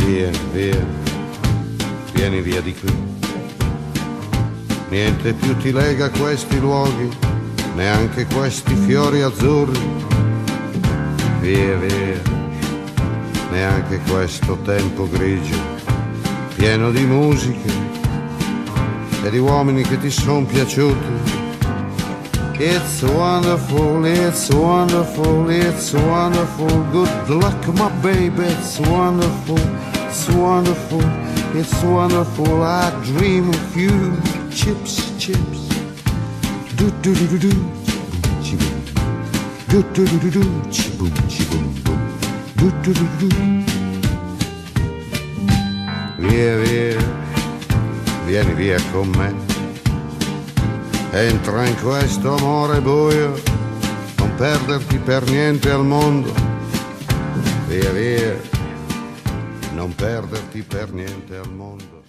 Vieni via, vieni via di qui. Niente più ti lega a questi luoghi, neanche questi fiori azzurri. Via, via, neanche questo tempo grigio, pieno di musiche e di uomini che ti son piaciuti. It's wonderful, it's wonderful, it's wonderful. Good luck, my baby, it's wonderful, it's wonderful, it's wonderful. I dream of you. Chips, chips. Do do do do do. Chi-boom. Do do do do do. Chi-boom, chi-boom, boom. Do do do do. Via, via, vieni via con me. Entra in questo amore buio, non perderti per niente al mondo. Via, via, non perderti per niente al mondo.